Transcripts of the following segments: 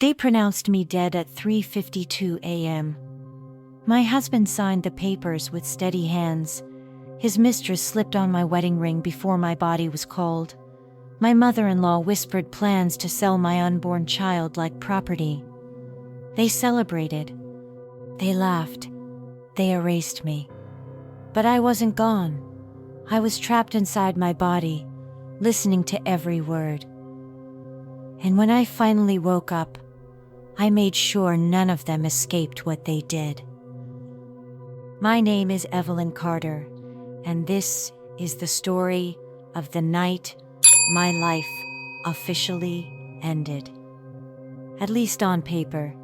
They pronounced me dead at 3:52 a.m. My husband signed the papers with steady hands. His mistress slipped on my wedding ring before my body was cold. My mother-in-law whispered plans to sell my unborn child like property. They celebrated. They laughed. They erased me. But I wasn't gone. I was trapped inside my body, listening to every word. And when I finally woke up, I made sure none of them escaped what they did. My name is Evelyn Carter, and this is the story of the night my life officially ended. At least on paper.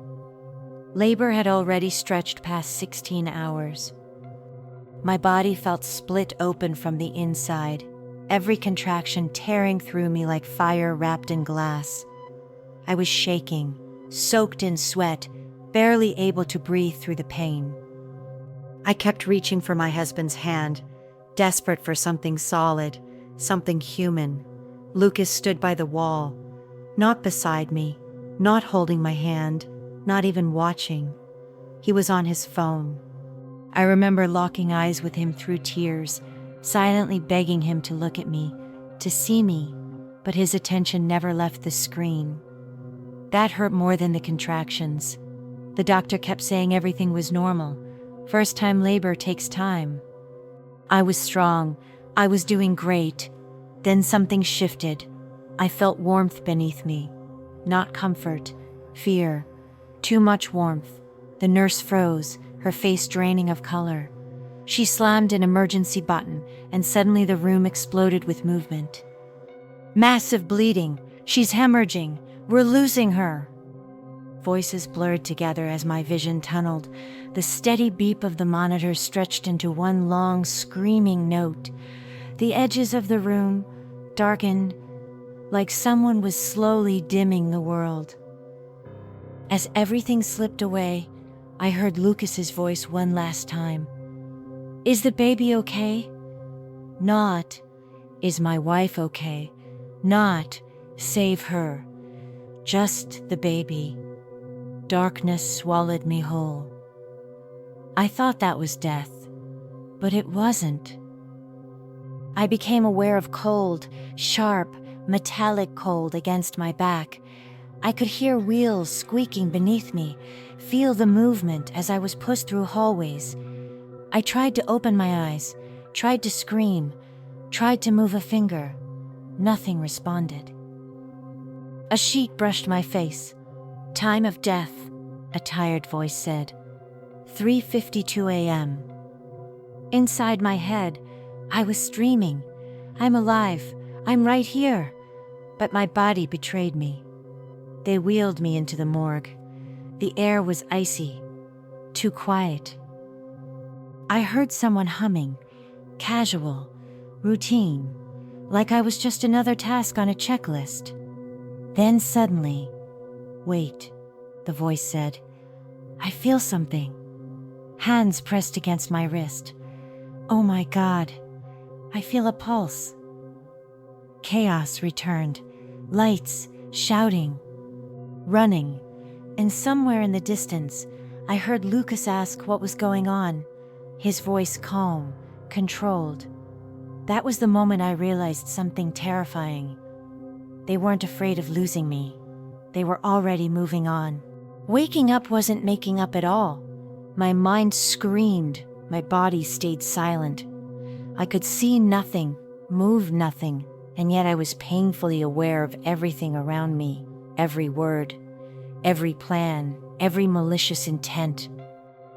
Labor had already stretched past 16 hours. My body felt split open from the inside, every contraction tearing through me like fire wrapped in glass. I was shaking, soaked in sweat, barely able to breathe through the pain. I kept reaching for my husband's hand, desperate for something solid, something human. Lucas stood by the wall, not beside me, not holding my hand, not even watching. He was on his phone. I remember locking eyes with him through tears, silently begging him to look at me, to see me, but his attention never left the screen. That hurt more than the contractions. The doctor kept saying everything was normal. First-time labor takes time. I was strong. I was doing great. Then something shifted. I felt warmth beneath me. Not comfort, fear. Too much warmth. The nurse froze, her face draining of color. She slammed an emergency button, and suddenly the room exploded with movement. Massive bleeding. She's hemorrhaging. We're losing her. Voices blurred together as my vision tunneled. The steady beep of the monitor stretched into one long, screaming note. The edges of the room darkened, like someone was slowly dimming the world. As everything slipped away, I heard Lucas's voice one last time. Is the baby okay? Not, is my wife okay? Not, save her. Just the baby. Darkness swallowed me whole. I thought that was death, but it wasn't. I became aware of cold, sharp, metallic cold against my back. I could hear wheels squeaking beneath me, feel the movement as I was pushed through hallways. I tried to open my eyes, tried to scream, tried to move a finger. Nothing responded. A sheet brushed my face. Time of death, a tired voice said. 3:52 a.m. Inside my head, I was streaming. I'm alive. I'm right here. But my body betrayed me. They wheeled me into the morgue. The air was icy, too quiet. I heard someone humming, casual, routine, like I was just another task on a checklist. Then suddenly, wait, the voice said. I feel something. Hands pressed against my wrist. Oh my God, I feel a pulse. Chaos returned. Lights, shouting, running, and somewhere in the distance, I heard Lucas ask what was going on, his voice calm, controlled. That was the moment I realized something terrifying. They weren't afraid of losing me. They were already moving on. Waking up wasn't making up at all. My mind screamed, my body stayed silent. I could see nothing, move nothing, and yet I was painfully aware of everything around me, every word, every plan, every malicious intent.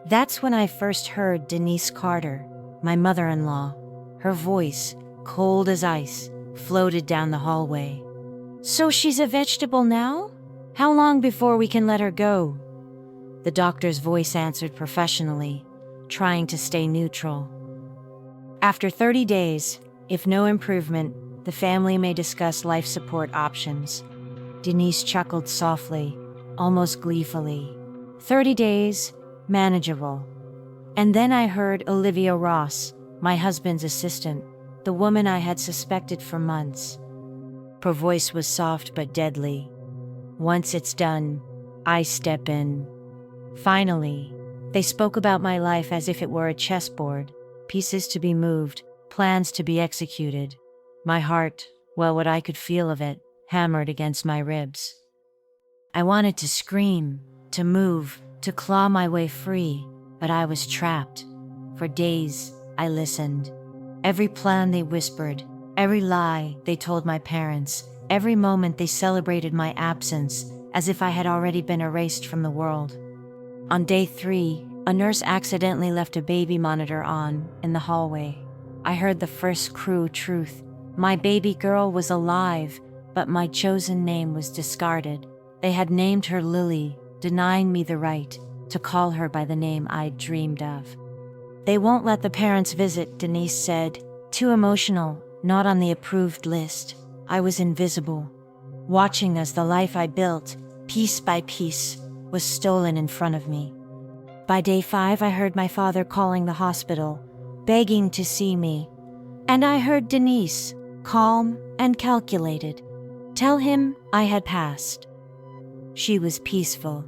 That's when I first heard Denise Carter, my mother-in-law. Her voice, cold as ice, floated down the hallway. So she's a vegetable now? How long before we can let her go? The doctor's voice answered professionally, trying to stay neutral. After 30 days, if no improvement, the family may discuss life support options. Denise chuckled softly, almost gleefully. 30 days, manageable. And then I heard Olivia Ross, my husband's assistant, the woman I had suspected for months. Her voice was soft but deadly. Once it's done, I step in. Finally, they spoke about my life as if it were a chessboard, pieces to be moved, plans to be executed. My heart, well, what I could feel of it, hammered against my ribs. I wanted to scream, to move, to claw my way free, but I was trapped. For days, I listened. Every plan they whispered, every lie they told my parents, every moment they celebrated my absence, as if I had already been erased from the world. On day 3, a nurse accidentally left a baby monitor on in the hallway. I heard the first cruel truth. My baby girl was alive, but my chosen name was discarded. They had named her Lily, denying me the right to call her by the name I'd dreamed of. They won't let the parents visit, Denise said. Too emotional, not on the approved list. I was invisible, watching as the life I built, piece by piece, was stolen in front of me. By day 5, I heard my father calling the hospital, begging to see me. And I heard Denise, calm and calculated, tell him I had passed. She was peaceful.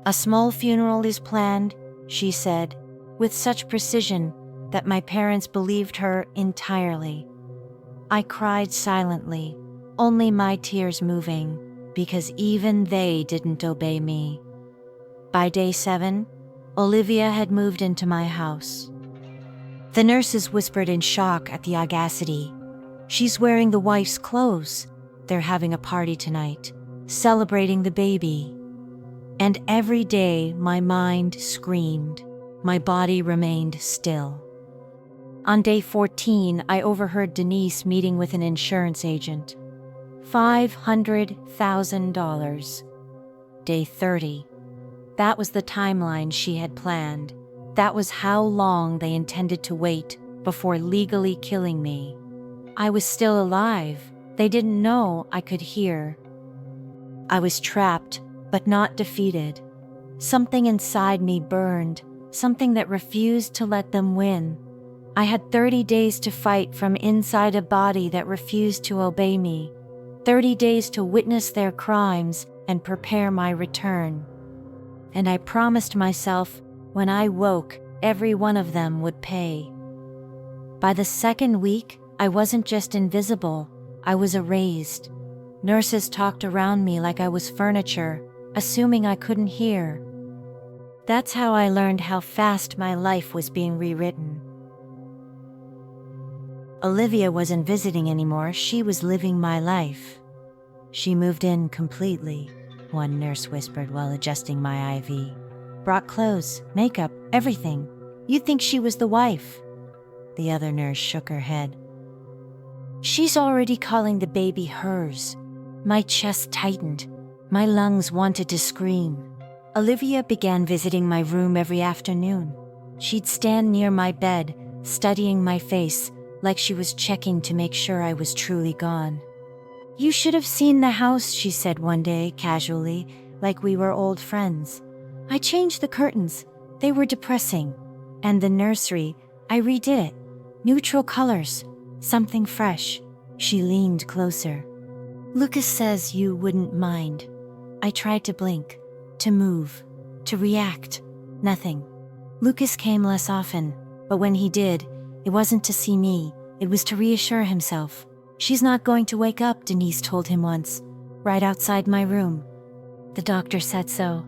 A small funeral is planned, she said, with such precision that my parents believed her entirely. I cried silently, only my tears moving, because even they didn't obey me. By day 7, Olivia had moved into my house. The nurses whispered in shock at the audacity. She's wearing the wife's clothes. They're having a party tonight, celebrating the baby. And every day my mind screamed. My body remained still. On day 14, I overheard Denise meeting with an insurance agent. $500,000. Day 30. That was the timeline she had planned. That was how long they intended to wait before legally killing me. I was still alive. They didn't know I could hear. I was trapped, but not defeated. Something inside me burned, something that refused to let them win. I had 30 days to fight from inside a body that refused to obey me. 30 days to witness their crimes and prepare my return. And I promised myself, when I woke, every one of them would pay. By the second week, I wasn't just invisible, I was erased. Nurses talked around me like I was furniture, assuming I couldn't hear. That's how I learned how fast my life was being rewritten. Olivia wasn't visiting anymore, she was living my life. She moved in completely, one nurse whispered while adjusting my IV. Brought clothes, makeup, everything. You'd think she was the wife. The other nurse shook her head. She's already calling the baby hers. My chest tightened. My lungs wanted to scream. Olivia began visiting my room every afternoon. She'd stand near my bed, studying my face, like she was checking to make sure I was truly gone. You should have seen the house, she said one day, casually, like we were old friends. I changed the curtains. They were depressing. And the nursery, I redid it. Neutral colors. Something fresh. She leaned closer. Lucas says you wouldn't mind. I tried to blink, to move, to react. Nothing. Lucas came less often, but when he did, it wasn't to see me. It was to reassure himself. She's not going to wake up, Denise told him once, right outside my room. The doctor said so.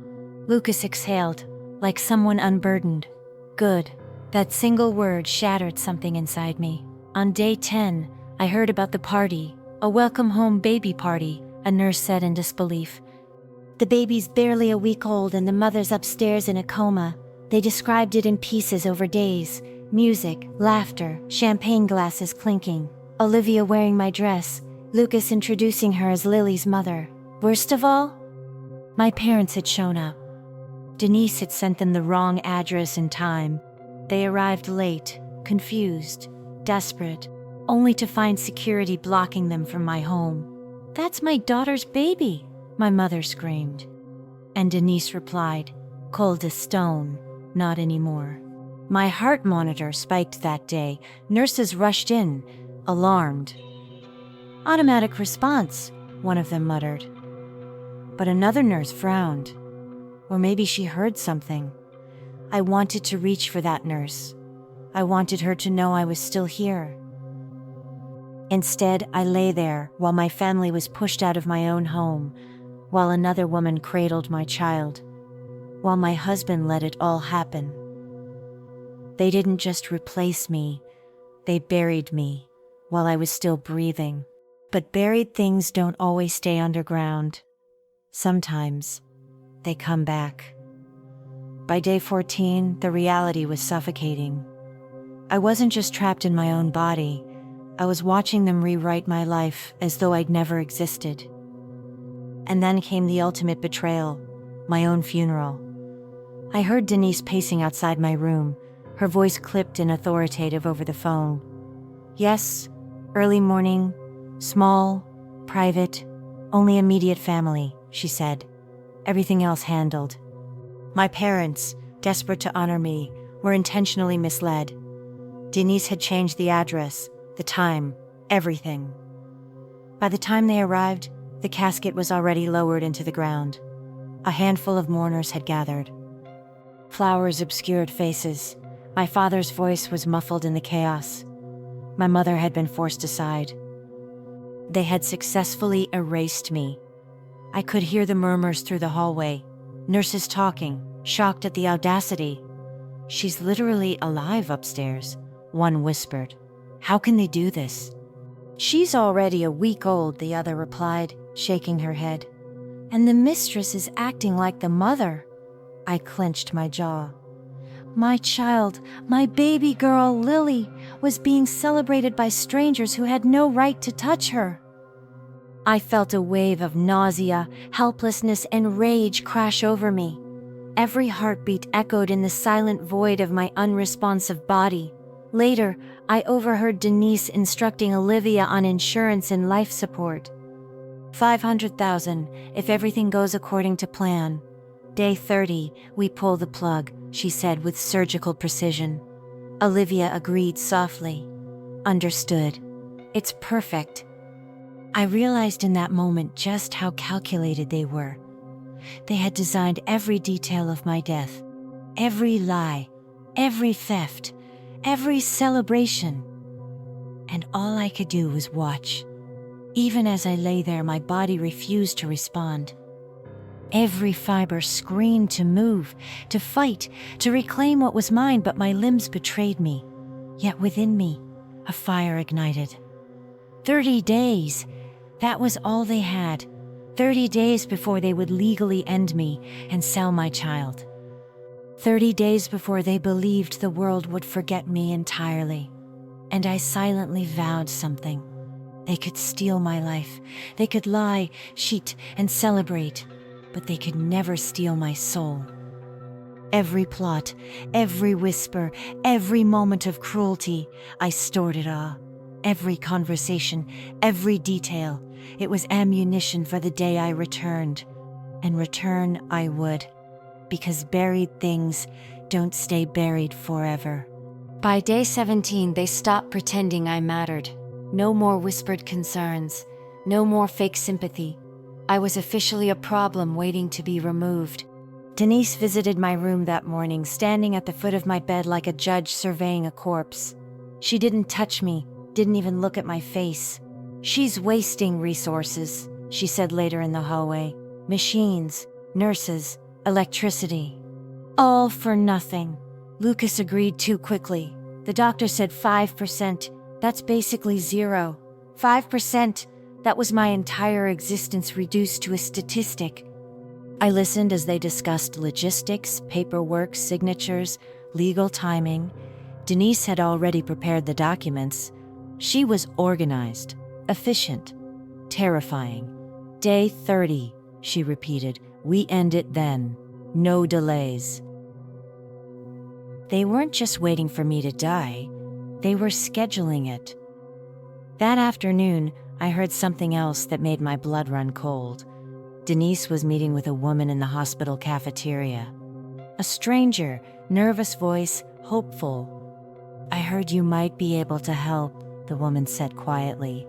Lucas exhaled, like someone unburdened. Good. That single word shattered something inside me. On day 10, I heard about the party, a welcome home baby party, a nurse said in disbelief. The baby's barely a week old and the mother's upstairs in a coma. They described it in pieces over days. Music, laughter, champagne glasses clinking. Olivia wearing my dress, Lucas introducing her as Lily's mother. Worst of all, my parents had shown up. Denise had sent them the wrong address and time. They arrived late, confused, desperate, only to find security blocking them from my home. That's my daughter's baby, my mother screamed. And Denise replied, cold as stone, not anymore. My heart monitor spiked that day. Nurses rushed in, alarmed. Automatic response, one of them muttered. But another nurse frowned. Or maybe she heard something. I wanted to reach for that nurse. I wanted her to know I was still here. Instead, I lay there while my family was pushed out of my own home, while another woman cradled my child, while my husband let it all happen. They didn't just replace me, they buried me while I was still breathing. But buried things don't always stay underground. Sometimes they come back. By day 14, the reality was suffocating. I wasn't just trapped in my own body, I was watching them rewrite my life as though I'd never existed. And then came the ultimate betrayal, my own funeral. I heard Denise pacing outside my room, her voice clipped and authoritative over the phone. Yes, early morning, small, private, only immediate family, she said. Everything else handled. My parents, desperate to honor me, were intentionally misled. Denise had changed the address, the time, everything. By the time they arrived, the casket was already lowered into the ground. A handful of mourners had gathered. Flowers obscured faces. My father's voice was muffled in the chaos. My mother had been forced aside. They had successfully erased me. I could hear the murmurs through the hallway, nurses talking, shocked at the audacity. "She's literally alive upstairs," one whispered. "How can they do this?" "She's already a week old," the other replied, shaking her head. "And the mistress is acting like the mother." I clenched my jaw. My child, my baby girl, Lily, was being celebrated by strangers who had no right to touch her. I felt a wave of nausea, helplessness, and rage crash over me. Every heartbeat echoed in the silent void of my unresponsive body. Later, I overheard Denise instructing Olivia on insurance and life support. 500,000 if everything goes according to plan. Day 30, we pull the plug, she said with surgical precision. Olivia agreed softly. Understood. It's perfect. I realized in that moment just how calculated they were. They had designed every detail of my death, every lie, every theft, every celebration. And all I could do was watch. Even as I lay there, my body refused to respond. Every fiber screamed to move, to fight, to reclaim what was mine, but my limbs betrayed me. Yet within me, a fire ignited. 30 days. That was all they had. 30 days before they would legally end me and sell my child. 30 days before they believed the world would forget me entirely. And I silently vowed something. They could steal my life. They could lie, cheat, and celebrate. But they could never steal my soul. Every plot, every whisper, every moment of cruelty, I stored it all. Every conversation, every detail, it was ammunition for the day I returned. And return I would, because buried things don't stay buried forever. By day 17, they stopped pretending I mattered. No more whispered concerns, no more fake sympathy. I was officially a problem waiting to be removed. Denise visited my room that morning, standing at the foot of my bed like a judge surveying a corpse. She didn't touch me, didn't even look at my face. "She's wasting resources," she said later in the hallway. "Machines, nurses, electricity. All for nothing." Lucas agreed too quickly. The doctor said 5%. That's basically zero. 5%. That was my entire existence reduced to a statistic. I listened as they discussed logistics, paperwork, signatures, legal timing. Denise had already prepared the documents. She was organized, efficient, terrifying. Day 30, she repeated. We end it then. No delays. They weren't just waiting for me to die. They were scheduling it. That afternoon, I heard something else that made my blood run cold. Denise was meeting with a woman in the hospital cafeteria. A stranger, nervous voice, hopeful. "I heard you might be able to help," the woman said quietly.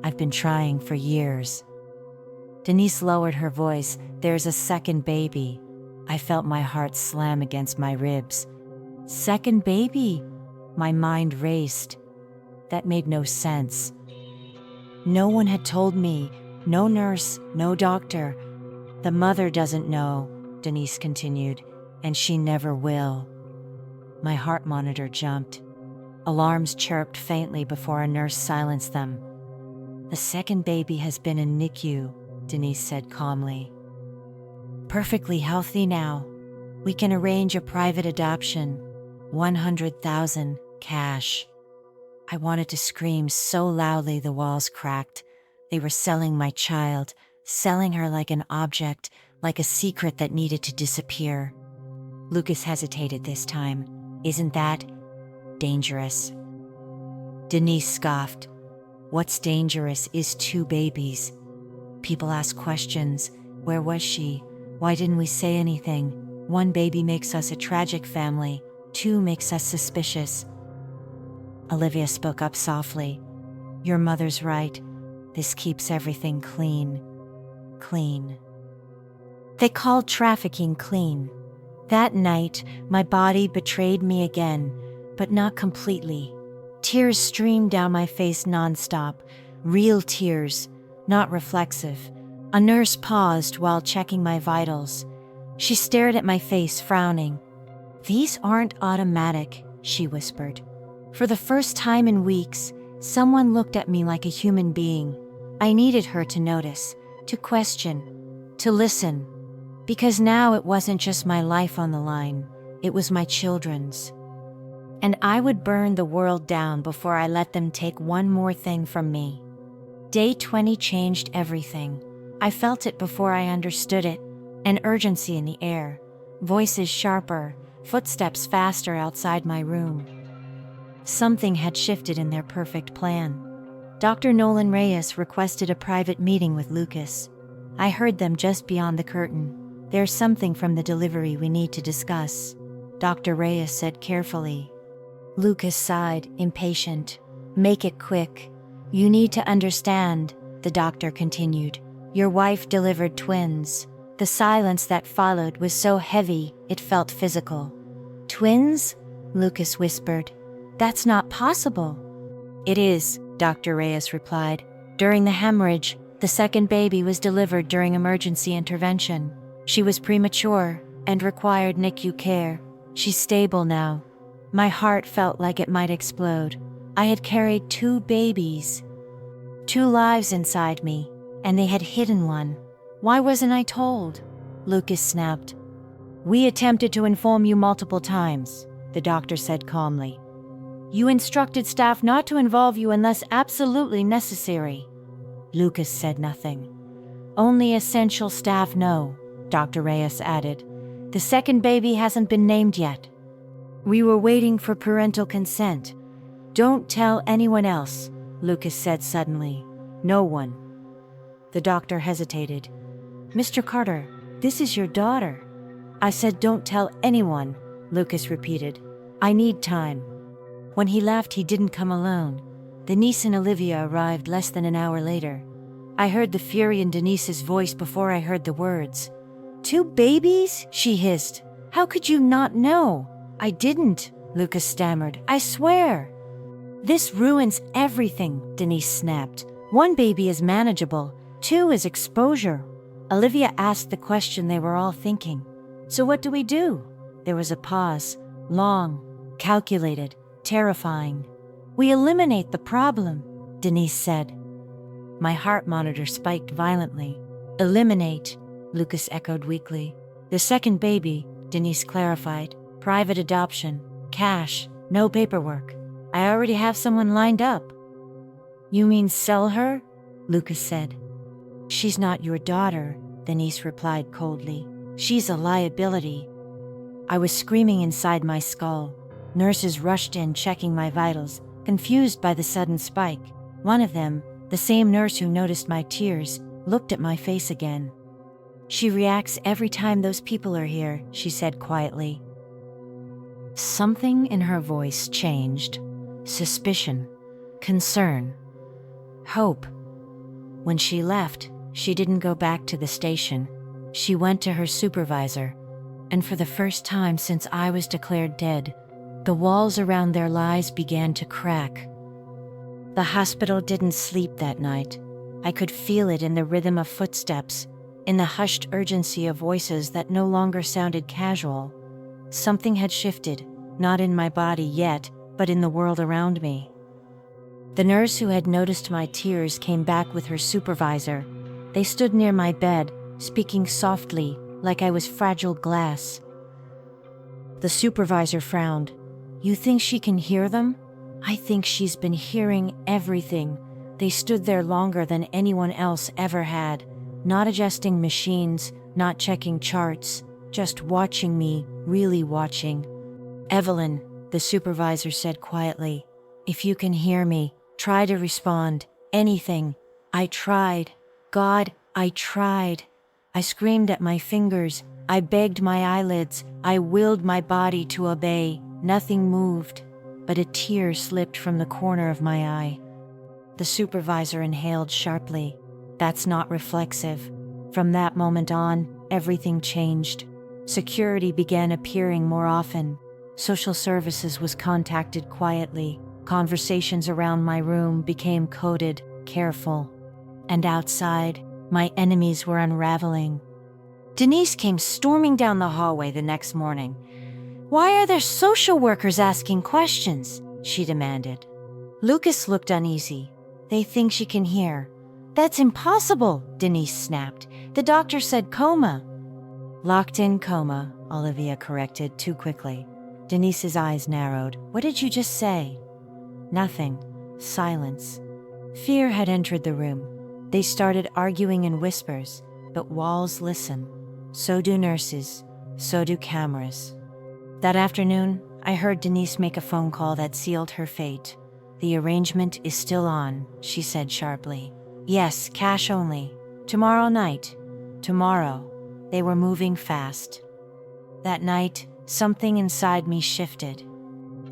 "I've been trying for years." Denise lowered her voice. There's a second baby. I felt my heart slam against my ribs. Second baby? My mind raced. That made no sense. No one had told me. No nurse, no doctor. The mother doesn't know, Denise continued, and she never will. My heart monitor jumped. Alarms chirped faintly before a nurse silenced them. The second baby has been in NICU, Denise said calmly. Perfectly healthy now. We can arrange a private adoption. 100,000 cash. I wanted to scream so loudly the walls cracked. They were selling my child, selling her like an object, like a secret that needed to disappear. Lucas hesitated this time. Isn't that dangerous? Denise scoffed. What's dangerous is 2 babies. People ask questions. Where was she? Why didn't we say anything? 1 baby makes us a tragic family. 2 makes us suspicious. Olivia spoke up softly. Your mother's right. This keeps everything clean. Clean. They called trafficking clean. That night, my body betrayed me again, but not completely. Tears streamed down my face nonstop. Real tears, not reflexive. A nurse paused while checking my vitals. She stared at my face, frowning. These aren't automatic, she whispered. For the first time in weeks, someone looked at me like a human being. I needed her to notice, to question, to listen. Because now it wasn't just my life on the line, it was my children's. And I would burn the world down before I let them take one more thing from me. Day 20 changed everything. I felt it before I understood it, an urgency in the air, voices sharper, footsteps faster outside my room. Something had shifted in their perfect plan. Dr. Nolan Reyes requested a private meeting with Lucas. I heard them just beyond the curtain. There's something from the delivery we need to discuss, Dr. Reyes said carefully. Lucas sighed, impatient. Make it quick. You need to understand, the doctor continued. Your wife delivered twins. The silence that followed was so heavy, it felt physical. Twins? Lucas whispered. That's not possible. It is, Dr. Reyes replied. During the hemorrhage, the second baby was delivered during emergency intervention. She was premature and required NICU care. She's stable now. My heart felt like it might explode. I had carried 2 babies. 2 lives inside me, and they had hidden one. Why wasn't I told? Lucas snapped. We attempted to inform you multiple times, the doctor said calmly. You instructed staff not to involve you unless absolutely necessary. Lucas said nothing. Only essential staff know, Dr. Reyes added. The second baby hasn't been named yet. We were waiting for parental consent. Don't tell anyone else, Lucas said suddenly. No one. The doctor hesitated. Mr. Carter, this is your daughter. I said don't tell anyone, Lucas repeated. I need time. When he left, he didn't come alone. Denise and Olivia arrived less than an hour later. I heard the fury in Denise's voice before I heard the words. 2 babies? She hissed. How could you not know? I didn't, Lucas stammered. I swear. This ruins everything, Denise snapped. 1 baby is manageable. 2 is exposure. Olivia asked the question they were all thinking. So what do we do? There was a pause. Long, calculated, terrifying. We eliminate the problem, Denise said. My heart monitor spiked violently. Eliminate, Lucas echoed weakly. The second baby, Denise clarified. Private adoption. Cash. No paperwork. I already have someone lined up. You mean sell her? Lucas said. She's not your daughter, Denise replied coldly. She's a liability. I was screaming inside my skull. Nurses rushed in, checking my vitals, confused by the sudden spike. One of them, the same nurse who noticed my tears, looked at my face again. She reacts every time those people are here, she said quietly. Something in her voice changed. Suspicion, concern, hope. When she left, She didn't go back to the station. She went to her supervisor, and for the first time since I was declared dead, the walls around their lives began to crack. The hospital didn't sleep that night. I could feel it in the rhythm of footsteps, in the hushed urgency of voices that no longer sounded casual. Something had shifted, not in my body yet, but in the world around me. The nurse who had noticed my tears came back with her supervisor. They stood near my bed, speaking softly, like I was fragile glass. The supervisor frowned. "You think she can hear them?" "I think she's been hearing everything." They stood there longer than anyone else ever had, not adjusting machines, not checking charts, just watching me, really watching. "Evelyn," the supervisor said quietly, "if you can hear me, try to respond. Anything." I tried. God, I tried. I screamed at my fingers. I begged my eyelids. I willed my body to obey. Nothing moved, but a tear slipped from the corner of my eye. The supervisor inhaled sharply. "That's not reflexive." From that moment on, everything changed. Security began appearing more often. Social services was contacted quietly. Conversations around my room became coded, careful. And outside, my enemies were unraveling. Denise came storming down the hallway the next morning. "Why are there social workers asking questions?" she demanded. Lucas looked uneasy. "They think she can hear." "That's impossible," Denise snapped. "The doctor said coma." "Locked in coma," Olivia corrected too quickly. Denise's eyes narrowed. "What did you just say?" "Nothing." Silence. Fear had entered the room. They started arguing in whispers, but walls listen. So do nurses. So do cameras. That afternoon, I heard Denise make a phone call that sealed her fate. "The arrangement is still on," she said sharply. "Yes, cash only. Tomorrow night." Tomorrow. They were moving fast. That night, something inside me shifted.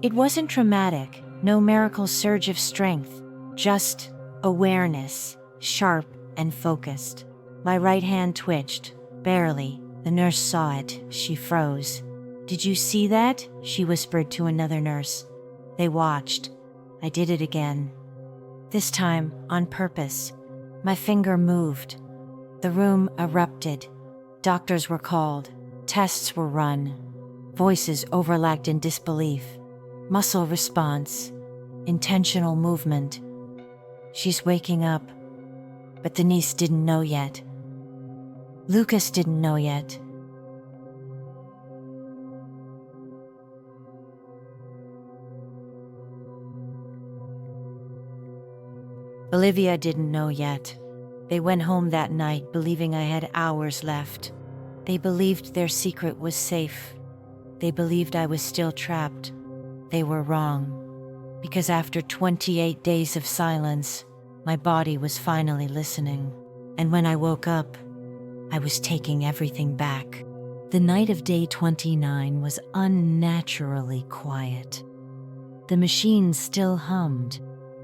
It wasn't dramatic, no miracle surge of strength, just awareness, sharp and focused. My right hand twitched, barely. The nurse saw it. She froze. "Did you see that?" she whispered to another nurse. They watched. I did it again. This time, on purpose. My finger moved. The room erupted. Doctors were called. Tests were run. Voices overlapped in disbelief. Muscle response. Intentional movement. She's waking up. But Denise didn't know yet. Lucas didn't know yet. Olivia didn't know yet. They went home that night believing I had hours left. They believed their secret was safe. They believed I was still trapped. They were wrong. Because after 28 days of silence, my body was finally listening. And when I woke up, I was taking everything back. The night of day 29 was unnaturally quiet. The machine still hummed.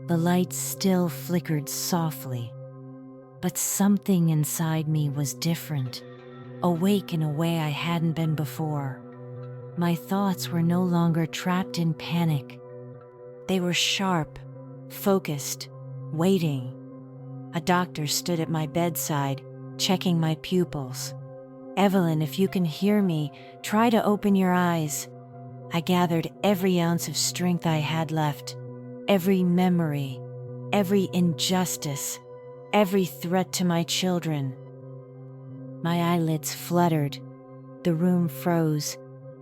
The lights still flickered softly. But something inside me was different, awake in a way I hadn't been before. My thoughts were no longer trapped in panic. They were sharp, focused, waiting. A doctor stood at my bedside, checking my pupils. "Evelyn, if you can hear me, try to open your eyes." I gathered every ounce of strength I had left, every memory, every injustice, every threat to my children. My eyelids fluttered. The room froze.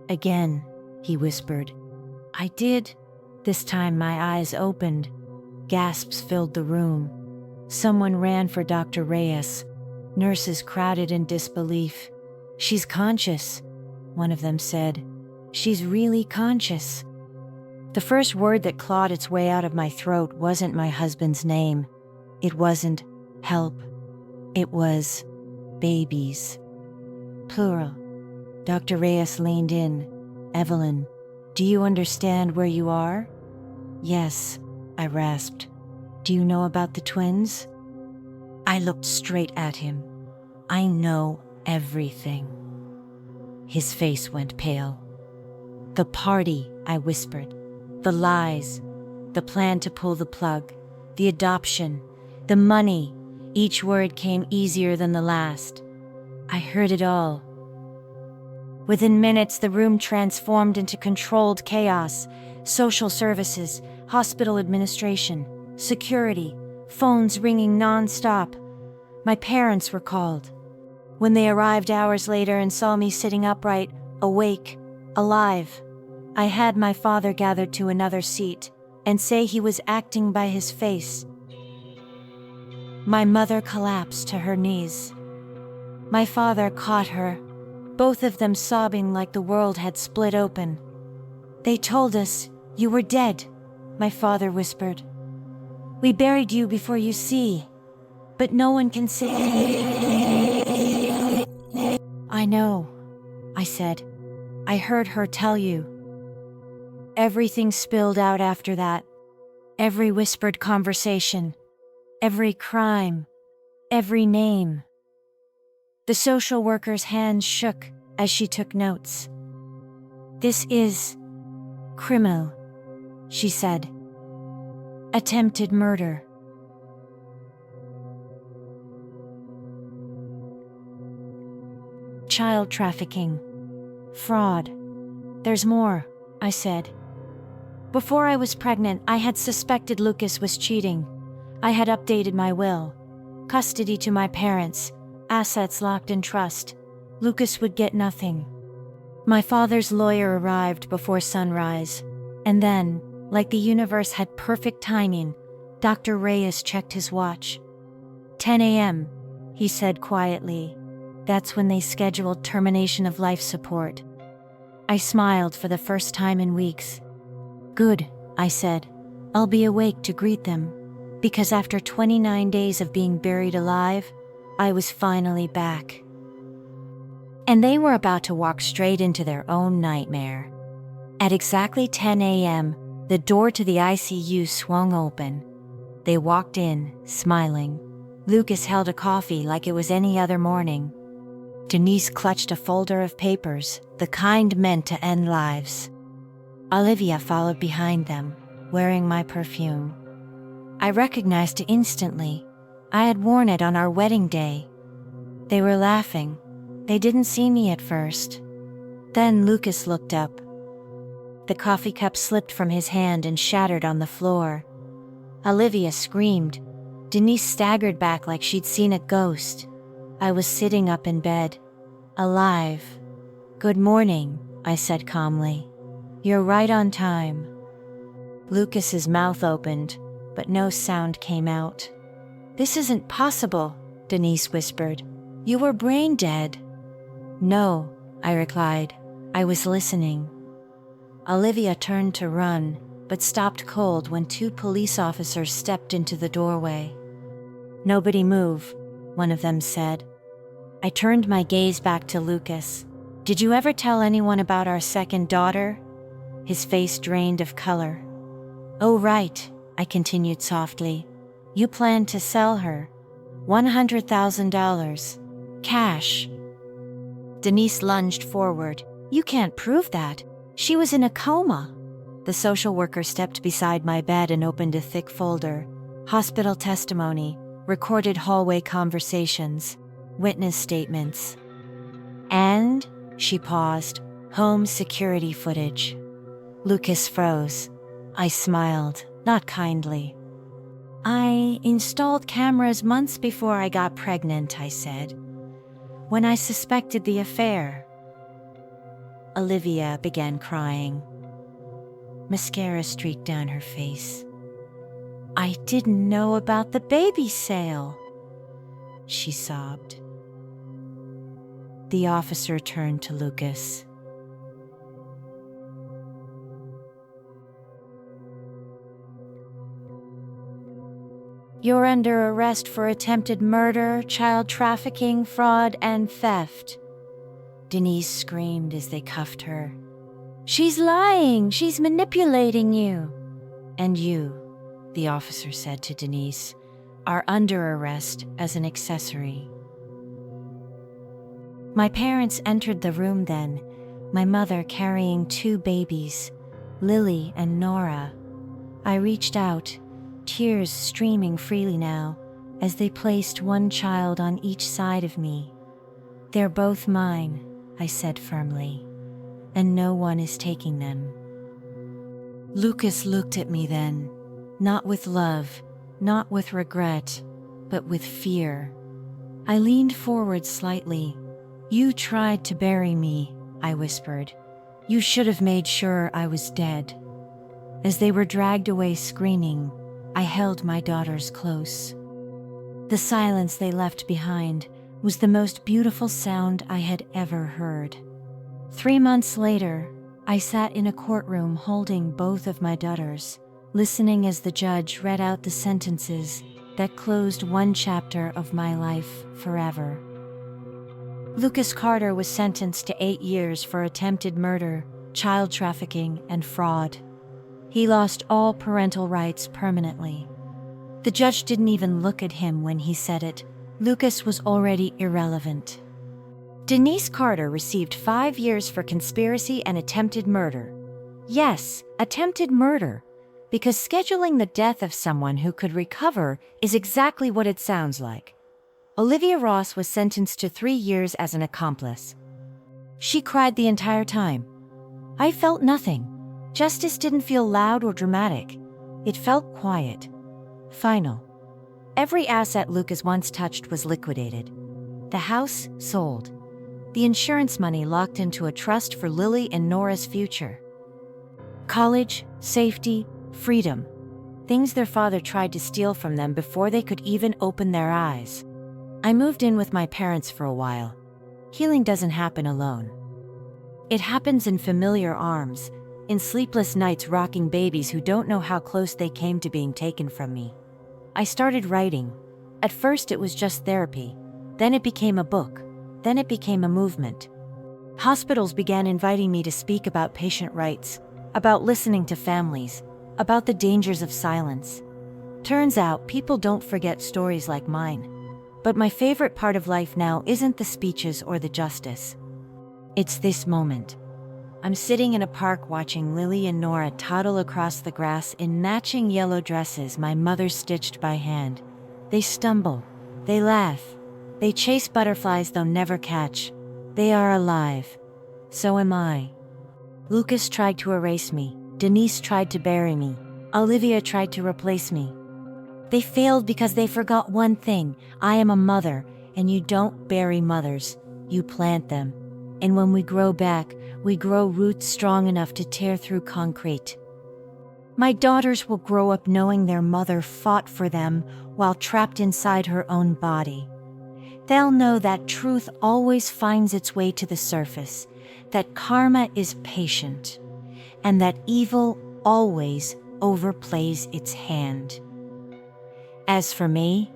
"Again," he whispered. I did. This time my eyes opened. Gasps filled the room. Someone ran for Dr. Reyes. Nurses crowded in disbelief. "She's conscious," one of them said. "She's really conscious." The first word that clawed its way out of my throat wasn't my husband's name. It wasn't help. It was babies. Plural. Dr. Reyes leaned in. "Evelyn, do you understand where you are?" "Yes," I rasped. "Do you know about the twins?" I looked straight at him. I know everything. His face went pale. The party, I whispered. The lies. The plan to pull the plug. The adoption. The money. Each word came easier than the last. I heard it all. Within minutes, the room transformed into controlled chaos. Social services, hospital administration, security, phones ringing non-stop. My parents were called. When they arrived hours later and saw me sitting upright, awake, alive, I had my father gathered to another seat and say he was acting by his face. My mother collapsed to her knees. My father caught her, both of them sobbing like the world had split open. They told us, "You were dead," my father whispered. "We buried you before you see, but no one can see." "I know," I said. "I heard her tell you." Everything spilled out after that. Every whispered conversation, every crime, every name. The social worker's hands shook as she took notes. "This is criminal," she said. "Attempted murder." Child trafficking. Fraud. There's more, I said. Before I was pregnant, I had suspected Lucas was cheating. I had updated my will. Custody to my parents, assets locked in trust. Lucas would get nothing. My father's lawyer arrived before sunrise, and then, like the universe had perfect timing, Dr. Reyes checked his watch. 10 a.m., he said quietly. That's when they scheduled termination of life support. I smiled for the first time in weeks. Good, I said. I'll be awake to greet them, because after 29 days of being buried alive, I was finally back. And they were about to walk straight into their own nightmare. At exactly 10 a.m., the door to the ICU swung open. They walked in, smiling. Lucas held a coffee like it was any other morning. Denise clutched a folder of papers, the kind meant to end lives. Olivia followed behind them, wearing my perfume. I recognized it instantly. I had worn it on our wedding day. They were laughing. They didn't see me at first. Then Lucas looked up. The coffee cup slipped from his hand and shattered on the floor. Olivia screamed. Denise staggered back like she'd seen a ghost. I was sitting up in bed, alive. "Good morning," I said calmly. "You're right on time." Lucas's mouth opened, but no sound came out. "This isn't possible," Denise whispered. "You were brain dead." "No," I replied. "I was listening." Olivia turned to run, but stopped cold when 2 police officers stepped into the doorway. "Nobody move," one of them said. I turned my gaze back to Lucas. "Did you ever tell anyone about our second daughter?" His face drained of color. "Oh, right," I continued softly. "You planned to sell her. $100,000. Cash." Denise lunged forward. "You can't prove that. She was in a coma." The social worker stepped beside my bed and opened a thick folder. Hospital testimony, recorded hallway conversations, witness statements. And, she paused, home security footage. Lucas froze. I smiled, not kindly. "I installed cameras months before I got pregnant," I said. "When I suspected the affair." Olivia began crying. Mascara streaked down her face. "I didn't know about the baby sale," she sobbed. The officer turned to Lucas. "You're under arrest for attempted murder, child trafficking, fraud, and theft," Denise screamed as they cuffed her. "She's lying! She's manipulating you!" "And you," the officer said to Denise, are under arrest as an accessory. My parents entered the room then, my mother carrying 2 babies, Lily and Nora. I reached out, tears streaming freely now, as they placed one child on each side of me. "They're both mine," I said firmly, "and no one is taking them." Lucas looked at me then, not with love, not with regret, but with fear. I leaned forward slightly. "You tried to bury me," I whispered. "You should have made sure I was dead." As they were dragged away screaming, I held my daughters close. The silence they left behind was the most beautiful sound I had ever heard. 3 months later, I sat in a courtroom holding both of my daughters, listening as the judge read out the sentences that closed one chapter of my life forever. Lucas Carter was sentenced to 8 years for attempted murder, child trafficking, and fraud. He lost all parental rights permanently. The judge didn't even look at him when he said it. Lucas was already irrelevant. Denise Carter received 5 years for conspiracy and attempted murder. Yes, attempted murder, because scheduling the death of someone who could recover is exactly what it sounds like. Olivia Ross was sentenced to 3 years as an accomplice. She cried the entire time. I felt nothing. Justice didn't feel loud or dramatic. It felt quiet. Final. Every asset Lucas once touched was liquidated. The house sold. The insurance money locked into a trust for Lily and Nora's future. College, safety, freedom. Things their father tried to steal from them before they could even open their eyes. I moved in with my parents for a while. Healing doesn't happen alone. It happens in familiar arms, in sleepless nights rocking babies who don't know how close they came to being taken from me. I started writing. At first it was just therapy. Then it became a book. Then it became a movement. Hospitals began inviting me to speak about patient rights, about listening to families, about the dangers of silence. Turns out people don't forget stories like mine. But my favorite part of life now isn't the speeches or the justice. It's this moment. I'm sitting in a park watching Lily and Nora toddle across the grass in matching yellow dresses my mother stitched by hand. They stumble. They laugh. They chase butterflies they'll never catch. They are alive. So am I. Lucas tried to erase me. Denise tried to bury me. Olivia tried to replace me. They failed because they forgot one thing. I am a mother, and you don't bury mothers. You plant them. And when we grow back, we grow roots strong enough to tear through concrete. My daughters will grow up knowing their mother fought for them while trapped inside her own body. They'll know that truth always finds its way to the surface, that karma is patient, and that evil always overplays its hand. As for me,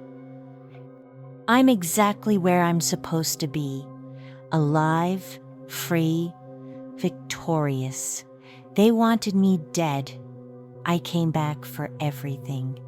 I'm exactly where I'm supposed to be. Alive, free, victorious. They wanted me dead. I came back for everything.